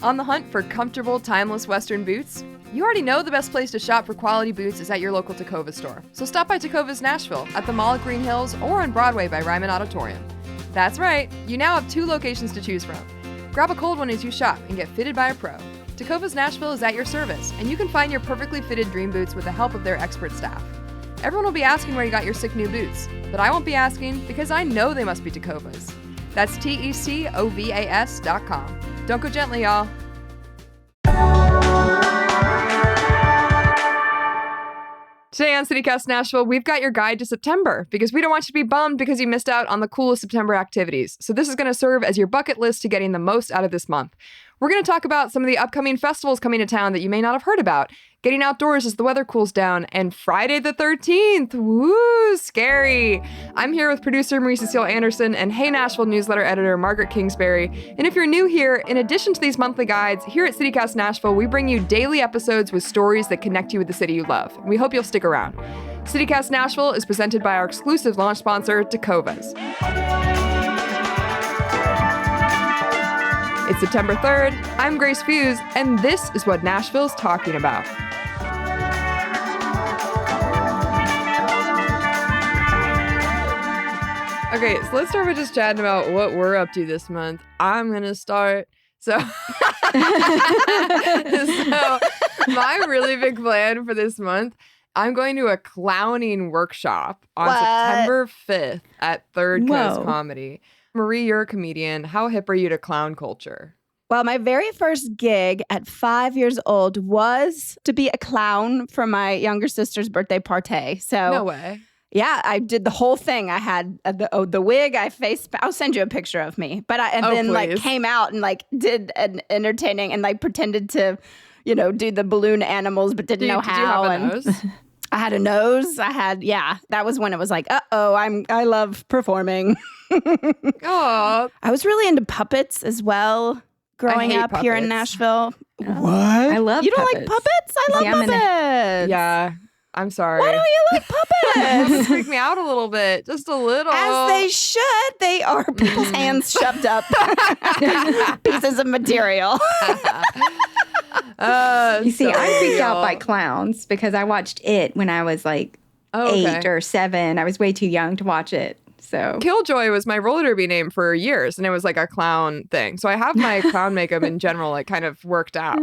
On the hunt for comfortable, timeless Western boots? You already know the best place to shop for quality boots is at your local Tacova store. So stop by Tacova's Nashville, at the Mall at Green Hills, or on Broadway by Ryman Auditorium. That's right, you now have 2 locations to choose from. Grab a cold one as you shop and get fitted by a pro. Tacova's Nashville is at your service, and you can find your perfectly fitted dream boots with the help of their expert staff. Everyone will be asking where you got your sick new boots, but I won't be asking because I know they must be Tacova's. That's TECOVAS.com. Don't go gently, y'all. Today on CityCast Nashville, we've got your guide to September because we don't want you to be bummed because you missed out on the coolest September activities. So this is going to serve as your bucket list to getting the most out of this month. We're going to talk about some of the upcoming festivals coming to town that you may not have heard about, getting outdoors as the weather cools down, and Friday the 13th. Woo, scary. I'm here with producer Marie Cecile Anderson and Hey Nashville newsletter editor Margaret Kingsbury. And if you're new here, in addition to these monthly guides, here at CityCast Nashville, we bring you daily episodes with stories that connect you with the city you love. We hope you'll stick around. CityCast Nashville is presented by our exclusive launch sponsor, Tacova's. It's September 3rd, I'm Grace Fuse, and this is what Nashville's talking about. Okay, so let's start with just chatting about what we're up to this month. I'm going to start. So my really big plan for this month, I'm going to a clowning workshop on September 5th at Third Coast Comedy. Marie, you're a comedian. How hip are you to clown culture? Well, my very first gig at 5 years old was to be a clown for my younger sister's birthday party. So no way. Yeah, I did the whole thing. I had the wig. I'll send you a picture of me. But then came out and did an entertaining and pretended to, do the balloon animals, but didn't know how. Did you have a nose? I had a nose. That was when it was I love performing. Oh, I was really into puppets as well growing up here in Nashville. Oh, what? I love You don't puppets. like puppets? I love puppets. Yeah, I'm sorry. Why don't you like puppets? They freak me out a little bit, just a little. As they should. They are people's hands shoved up pieces of material. You see, I freaked out by clowns because I watched it when I was 8 or 7. I was way too young to watch it. So Killjoy was my roller derby name for years, and it was like a clown thing. So I have my clown makeup in general kind of worked out.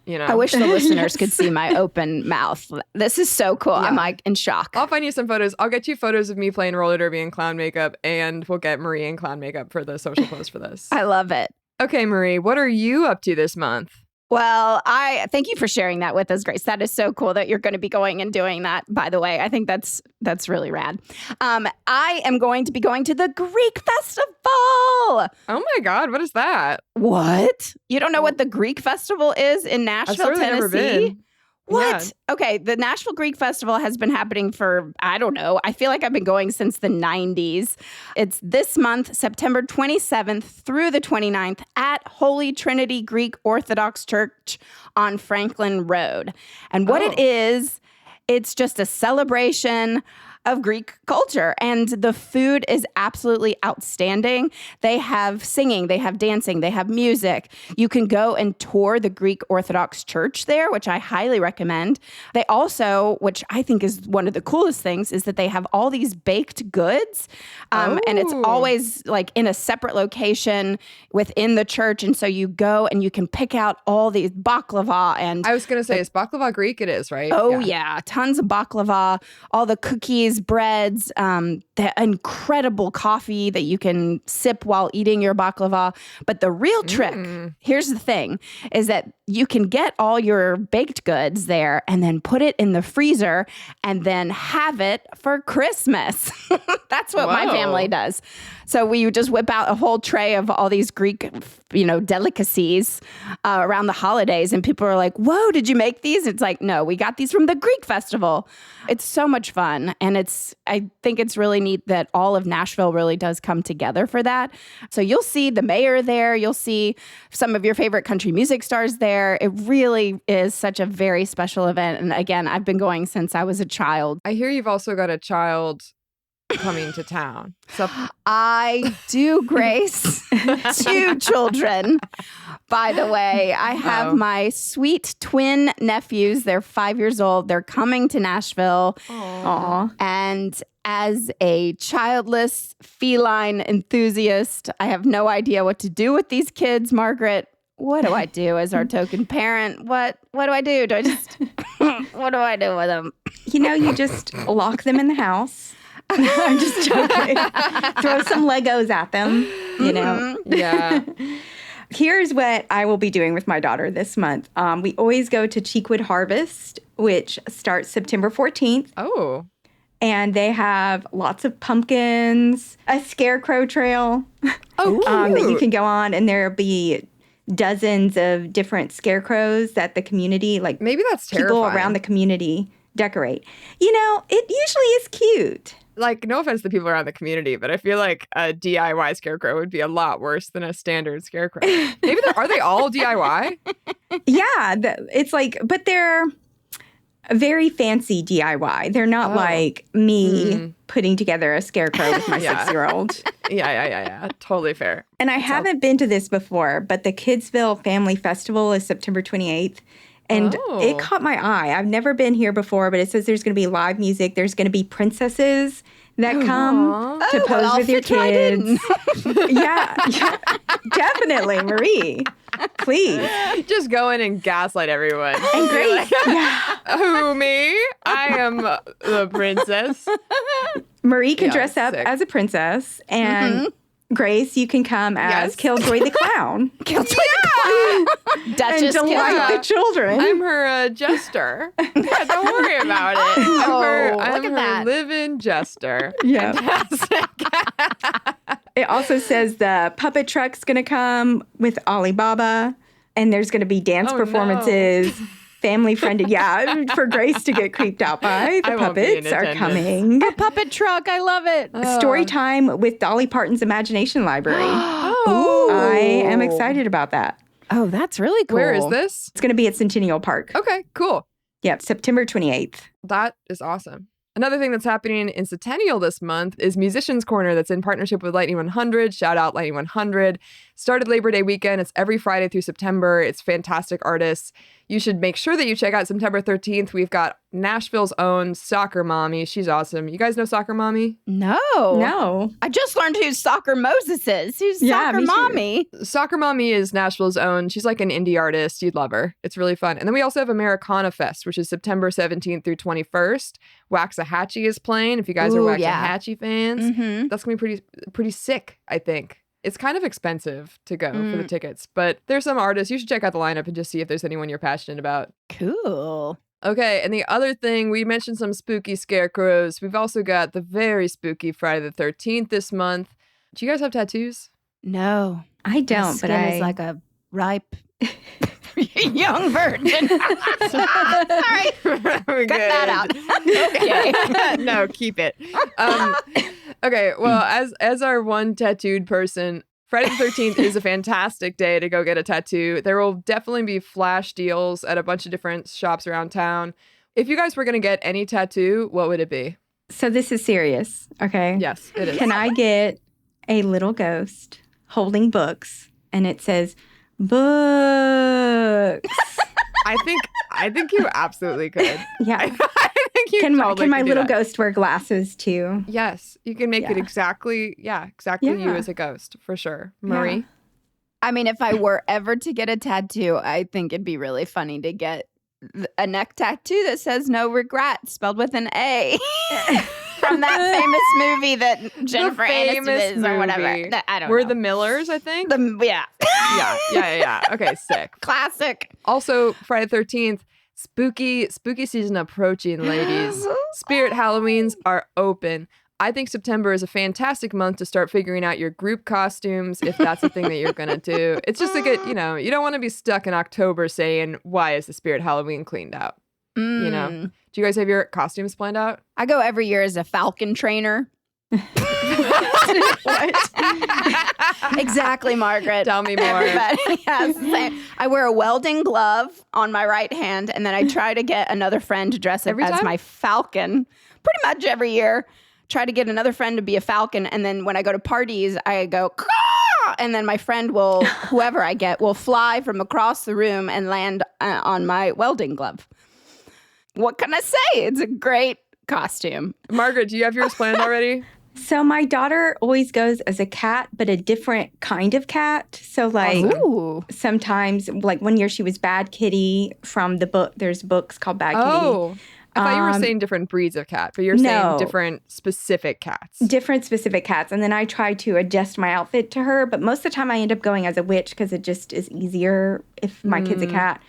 I wish the listeners could see my open mouth. This is so cool. Yeah. I'm in shock. I'll find you some photos. I'll get you photos of me playing roller derby in clown makeup, and we'll get Marie in clown makeup for the social post for this. I love it. Okay, Marie, what are you up to this month? Well, I thank you for sharing that with us, Grace. That is so cool that you're going to be going and doing that, by the way. I think that's really rad. I am going to be going to the Greek Festival. Oh my God, what is that? What? You don't know what the Greek Festival is in Nashville, I've Tennessee? never been. What? Yeah. Okay, the Nashville Greek Festival has been happening for, I don't know, I feel like I've been going since the 90s. It's this month, September 27th through the 29th at Holy Trinity Greek Orthodox Church on Franklin Road. And what it is, it's just a celebration of Greek culture. And the food is absolutely outstanding. They have singing, they have dancing, they have music. You can go and tour the Greek Orthodox Church there, which I highly recommend. They also, which I think is one of the coolest things, is that they have all these baked goods. And it's always in a separate location within the church. And so you go and you can pick out all these baklava. And I was going to say, is baklava Greek? It is, right? Oh, yeah. Tons of baklava, all the cookies, breads, the incredible coffee that you can sip while eating your baklava. But the real trick, here's the thing, is that you can get all your baked goods there and then put it in the freezer and then have it for Christmas. That's what my family does. So we just whip out a whole tray of all these Greek, delicacies around the holidays. And people are like, whoa, did you make these? It's like, no, we got these from the Greek Festival. It's so much fun. And I think it's really neat that all of Nashville really does come together for that. So you'll see the mayor there. You'll see some of your favorite country music stars there. It really is such a very special event. And again, I've been going since I was a child. I hear you've also got a child coming to town. So I do, Grace. 2 children. By the way, I have my sweet twin nephews. They're 5 years old. They're coming to Nashville. Aw. And as a childless feline enthusiast, I have no idea what to do with these kids, Margaret. What do I do as our token parent? What do I do? Do I just what do I do with them? You just lock them in the house. I'm just joking. Throw some Legos at them, Yeah. Here's what I will be doing with my daughter this month. We always go to Cheekwood Harvest, which starts September 14th. Oh. And they have lots of pumpkins, a scarecrow trail that you can go on. And there'll be dozens of different scarecrows that the community, like Maybe that's terrifying. people around the community, decorate. It usually is cute. Like, no offense to people around the community, but I feel like a DIY scarecrow would be a lot worse than a standard scarecrow. Maybe are they all DIY? Yeah, it's like, but they're very fancy DIY. They're not like me putting together a scarecrow with my 6-year-old. Yeah. Totally fair. And I haven't been to this before, but the Kidsville Family Festival is September 28th. And it caught my eye. I've never been here before, but it says there's going to be live music. There's going to be princesses that come to pose with your kids. Yeah, definitely, Marie. Please. Just go in and gaslight everyone. And Grace. Who, me? I am the princess. Marie can dress up sick. as a princess. And Grace, you can come as Killjoy the Clown. Killjoy the Clown. Duchess and delight the children. I'm her jester. Yeah, don't worry about it. I'm look at her that. live-in jester. Yeah. Fantastic. It also says the puppet truck's going to come with Alibaba, and there's going to be dance performances. Family friendly. Yeah, for Grace to get creeped out by. The puppets are coming. A puppet truck. I love it. Story time with Dolly Parton's Imagination Library. I am excited about that. Oh, that's really cool. Where is this? It's going to be at Centennial Park. Okay, cool. Yep, September 28th. That is awesome. Another thing that's happening in Centennial this month is Musicians Corner that's in partnership with Lightning 100. Shout out Lightning 100. Started Labor Day weekend. It's every Friday through September. It's fantastic artists. You should make sure that you check out September 13th. We've got Nashville's own Soccer Mommy. She's awesome. You guys know Soccer Mommy? No. I just learned who Soccer Moses is. Who's Soccer me too. Mommy? Soccer Mommy is Nashville's own. She's like an indie artist. You'd love her. It's really fun. And then we also have Americana Fest, which is September 17th through 21st. Waxahachie is playing. If you guys are Waxahachie fans, that's going to be pretty sick, I think. It's kind of expensive to go for the tickets, but there's some artists. You should check out the lineup and just see if there's anyone you're passionate about. Cool. Okay, and the other thing, we mentioned some spooky scarecrows. We've also got the very spooky Friday the 13th this month. Do you guys have tattoos? No. I don't, My but skin I... is like a ripe young virgin. Sorry. Cut that out. Okay. No, keep it. Okay, well, as our one tattooed person, Friday the 13th is a fantastic day to go get a tattoo. There will definitely be flash deals at a bunch of different shops around town. If you guys were going to get any tattoo, what would it be? So this is serious, okay? Yes, it is. Can I get a little ghost holding books, and it says, books? I think you absolutely could. Yeah. I think you Can totally my could do little that. ghost wear glasses too? Yes, you can make it exactly you as a ghost, for sure. Marie? Yeah. I mean, if I were ever to get a tattoo, I think it'd be really funny to get a neck tattoo that says "No Regret" spelled with an A from that famous movie that Jennifer Aniston is or whatever. I don't know. We're the Millers, I think. Yeah. Yeah. Okay, sick. Classic. Also, Friday the 13th, spooky season approaching, ladies. Spirit Halloweens are open. I think September is a fantastic month to start figuring out your group costumes if that's the thing that you're going to do. It's just a good, you don't want to be stuck in October saying, why is the Spirit Halloween cleaned out? You know? Do you guys have your costumes planned out? I go every year as a falcon trainer. What? Exactly, Margaret. Tell me more. Everybody has the same. I wear a welding glove on my right hand, and then I try to get another friend to dress up Every as time? my falcon. Pretty much every year. Try to get another friend to be a falcon, and then when I go to parties, I go, caw! and then my friend will, whoever I get, will fly from across the room and land on my welding glove. What can I say? It's a great costume. Margaret, do you have yours planned already? So my daughter always goes as a cat, but a different kind of cat. So like sometimes, like one year she was Bad Kitty from the book. There's books called Bad Kitty. Oh, I thought you were saying different breeds of cat, but you're saying different specific cats. Different specific cats. And then I try to adjust my outfit to her. But most of the time I end up going as a witch because it just is easier if my kid's a cat.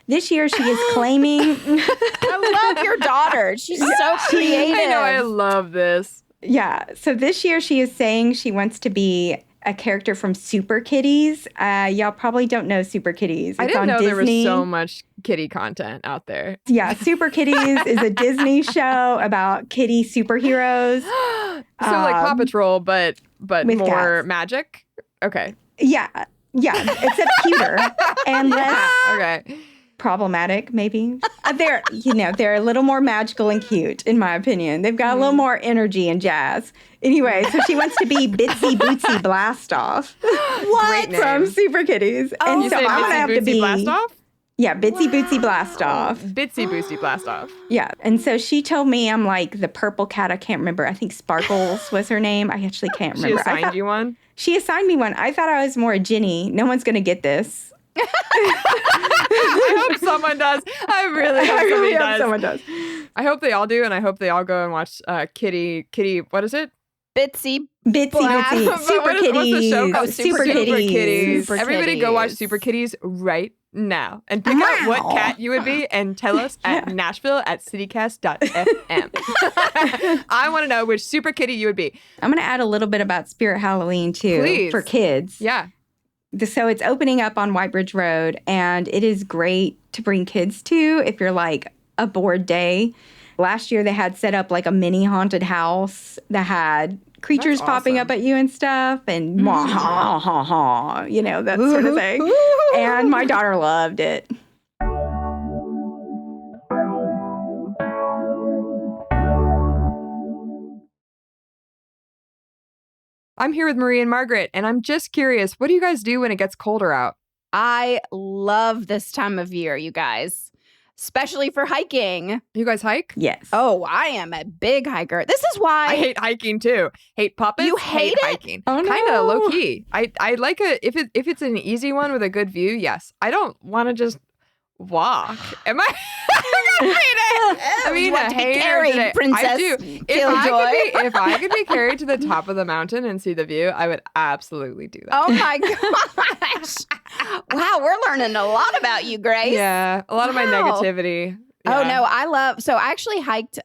This year she is claiming. I love your daughter. She's so creative. I know. I love this. Yeah. So this year she is saying she wants to be a character from Super Kitties. Y'all probably don't know Super Kitties. It's I didn't on know Disney. there was so much kitty content out there. Yeah. Super Kitties is a Disney show about kitty superheroes. So like Paw Patrol, but more cats. magic? Okay. Yeah. Yeah. Except cuter and less Okay. problematic, maybe. They're a little more magical and cute, in my opinion. They've got a little more energy and jazz. Anyway, so she wants to be Bitsy Bootsy Blastoff. What? From Super Kitties. Oh, and you so say I'm gonna have to Bitsy be Blastoff? Yeah, Bitsy Bootsy Blastoff. Bitsy Boosty Blastoff. Yeah. And so she told me I'm like the purple cat. I can't remember. I think Sparkles was her name. I actually can't remember. She assigned you one? She assigned me one. I thought I was more a Ginny. No one's gonna get this. I hope someone does. I really hope someone does. I hope they all do, and I hope they all go and watch Kitty, what is it? Bitsy Bitsy. Super What's Kitties. the show called? Super Kitties. Super Everybody go watch Super Kitties right now. And pick out what cat you would be and tell us at Nashville at citycast.fm. I want to know which Super Kitty you would be. I'm going to add a little bit about Spirit Halloween, too. Please. For kids. Yeah. So it's opening up on White Bridge Road, and it is great to bring kids to if you're like a bored day. Last year they had set up like a mini haunted house that had creatures popping up at you and stuff, and that sort of thing. And my daughter loved it. I'm here with Marie and Margaret, and I'm just curious, what do you guys do when it gets colder out? I love this time of year, you guys, especially for hiking. You guys hike? Yes. Oh, I am a big hiker. This is why I hate hiking too. Hate puppets. You hate it? hiking. Oh, no. Kind of low key. I like if it's an easy one with a good view. Yes. I don't want to just walk. Am I? I mean, you want I to be hate carried, today. Princess I do. Killjoy. If I could be carried to the top of the mountain and see the view, I would absolutely do that. Oh my gosh. Wow, we're learning a lot about you, Grace. Yeah, a lot of my Wow. negativity. Oh Yeah. no, I actually hiked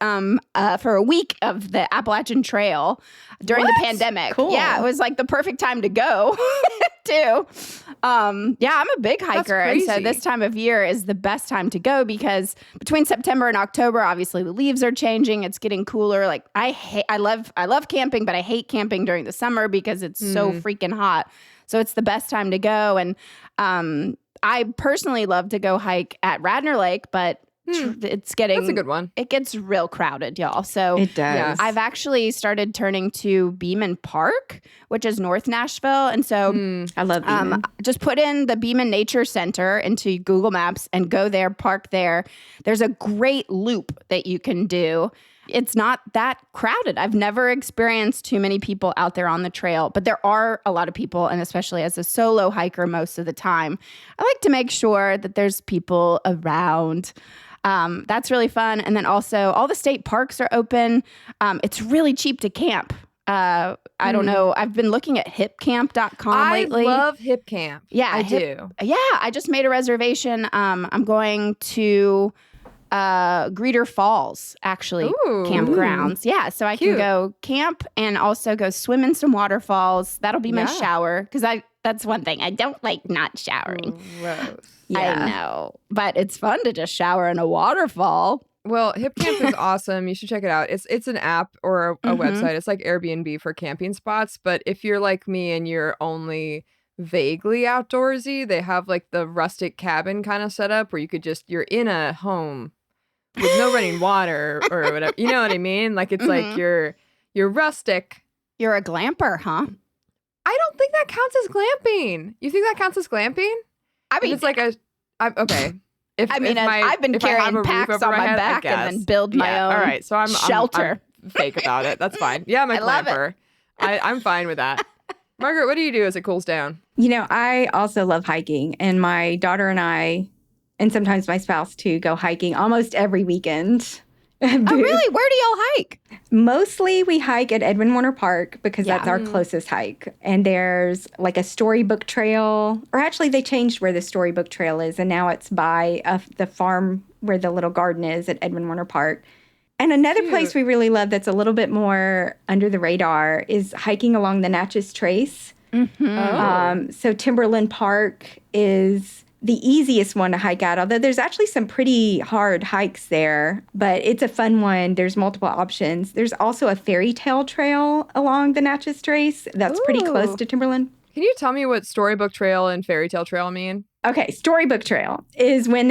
for a week of the Appalachian Trail during the pandemic. Cool. Yeah, it was like the perfect time to go too. Yeah, I'm a big hiker, and so crazy. this time of year is the best time to go because between September and October, obviously the leaves are changing. It's getting cooler. Like I love camping, but I hate camping during the summer because it's so freaking hot. So it's the best time to go. And I personally love to go hike at Radnor Lake, but it's getting That's a good one. It gets real crowded, y'all. So It does. Yeah. I've actually started turning to Beeman Park, which is North Nashville. And so I love Beeman. just put in the Beeman Nature Center into Google Maps and go there, park there. There's a great loop that you can do. It's not that crowded. I've never experienced too many people out there on the trail, but there are a lot of people, and especially as a solo hiker most of the time, I like to make sure that there's people around. That's really fun. And then also all the state parks are open. It's really cheap to camp. I don't know. I've been looking at hipcamp.com lately. I love Hip Camp. Yeah, I do. Yeah, I just made a reservation. I'm going to Greeter Falls, actually, Ooh. campgrounds. Yeah, so I Cute. can go camp and also go swim in some waterfalls. That'll be my Yeah. shower because that's one thing. I don't like not showering. Gross. I know, but it's fun to just shower in a waterfall. Well, Hip Camp is awesome. You should check it out. It's an app or a website. It's like Airbnb for camping spots. But if you're like me and you're only vaguely outdoorsy, they have like the rustic cabin kind of setup where you're in a home with no running water or whatever. You know what I mean? Like it's like you're rustic. You're a glamper, huh? I don't think that counts as glamping. You think that counts as glamping? I mean, If it's like okay. I've been carrying packs on my back and then build my own all right, so I'm shelter. I'm fake about it. That's fine. Yeah, I'm a I love glamper. I'm fine with that. Margaret, what do you do as it cools down? I also love hiking, and my daughter and I, and sometimes my spouse too, go hiking almost every weekend. Oh, really? Where do y'all hike? Mostly we hike at Edwin Warner Park because that's our closest hike. And there's like a storybook trail, or actually they changed where the storybook trail is, and now it's by the farm where the little garden is at Edwin Warner Park. And another place we really love that's a little bit more under the radar is hiking along the Natchez Trace. Oh. So Timberland Park is the easiest one to hike out, although there's actually some pretty hard hikes there, but it's a fun one. There's multiple options. There's also a fairy tale trail along the Natchez Trace that's pretty close to Timberland. Can you tell me what storybook trail and fairy tale trail mean? Okay, storybook trail is when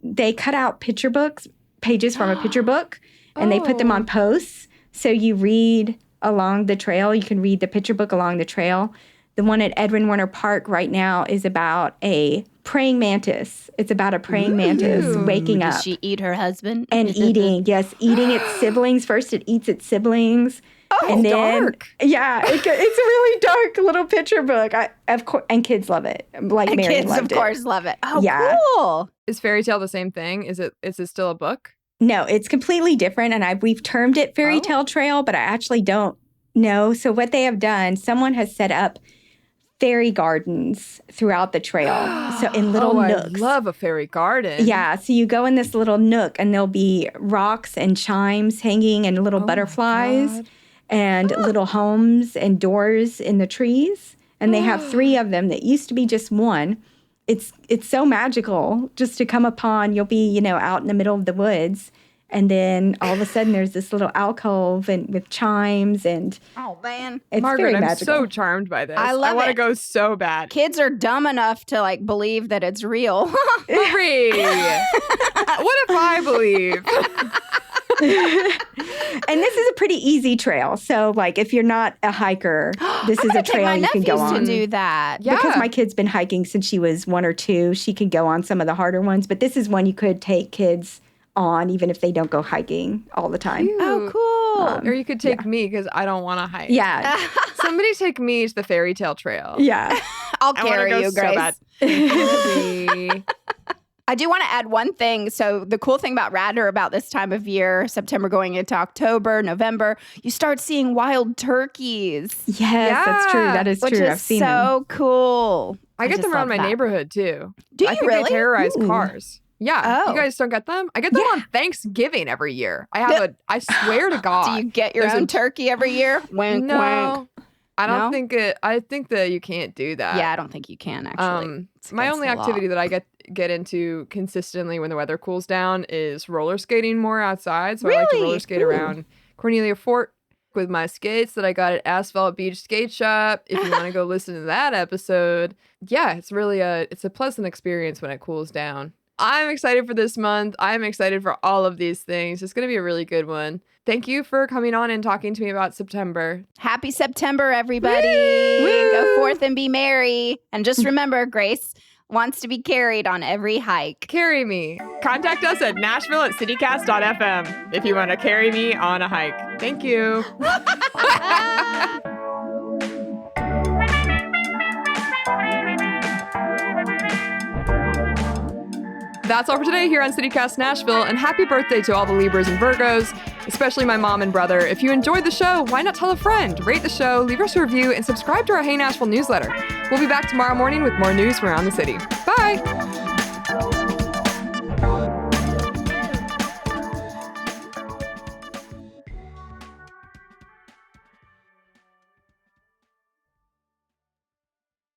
they cut out picture books, pages from a picture book, and they put them on posts. So you read along the trail. You can read the picture book along the trail. The one at Edwin Warner Park right now is about a praying mantis. It's about a praying mantis waking up. Does she eat her husband? And eating its siblings. First, it eats its siblings. Oh, and then, dark. Yeah, it's a really dark little picture book. Of course, and kids love it. Like And Mary kids, loved of it. course, love it. Oh, Yeah. cool. Is fairy tale the same thing? Is it still a book? No, it's completely different, and we've termed it fairy tale trail, but I actually don't know. So what they have done, someone has set up fairy gardens throughout the trail. So in little nooks. I love a fairy garden. Yeah, so you go in this little nook, and there'll be rocks and chimes hanging, and little butterflies, and little homes and doors in the trees. And they have 3 of them that used to be just one. It's so magical just to come upon. You'll be, out in the middle of the woods, and then all of a sudden there's this little alcove and with chimes, and Oh, man. it's Margaret, very I'm magical. so charmed by this. I love want to it. go so bad. Kids are dumb enough to, believe that it's real. Marie, what if I believe? And this is a pretty easy trail. So, if you're not a hiker, this is a trail you can go My on. nephews to do that. Yeah. Because my kid's been hiking since she was 1 or 2, she can go on some of the harder ones. But this is one you could take kids on, even if they don't go hiking all the time. Oh, cool. Or you could take me because I don't want to hike. Yeah, Somebody take me to the fairy tale trail. yeah. I'll I want to carry go you, so Grace. bad. I do want to add one thing. So the cool thing about Radnor about this time of year, September going into October, November, you start seeing wild turkeys, Yes, that's true. That is which true. is I've seen them. so cool. I get just them around love my that. neighborhood too. Do I you think really? they terrorize Ooh. cars. Yeah. Oh. You guys don't get them? I get them on Thanksgiving every year. I swear to God. Do you get your There's own a- turkey every year? Wink, No. wink. I don't No? think it. I think that you can't do that. Yeah, I don't think you can actually. It's My against only the law. activity that I get into consistently when the weather cools down is roller skating more outside. So I like to Really? roller skate Ooh. around Cornelia Fort with my skates that I got at Asphalt Beach Skate Shop. If you want to go listen to that episode, yeah, it's really it's a pleasant experience when it cools down. I'm excited for this month. I'm excited for all of these things. It's going to be a really good one. Thank you for coming on and talking to me about September. Happy September, everybody. Woo! Go forth and be merry. And just remember, Grace wants to be carried on every hike. Carry me. Contact us at Nashville@citycast.fm if you want to carry me on a hike. Thank you. That's all for today here on CityCast Nashville, and happy birthday to all the Libras and Virgos, especially my mom and brother. If you enjoyed the show, why not tell a friend? Rate the show, leave us a review, and subscribe to our Hey Nashville newsletter. We'll be back tomorrow morning with more news from around the city. Bye!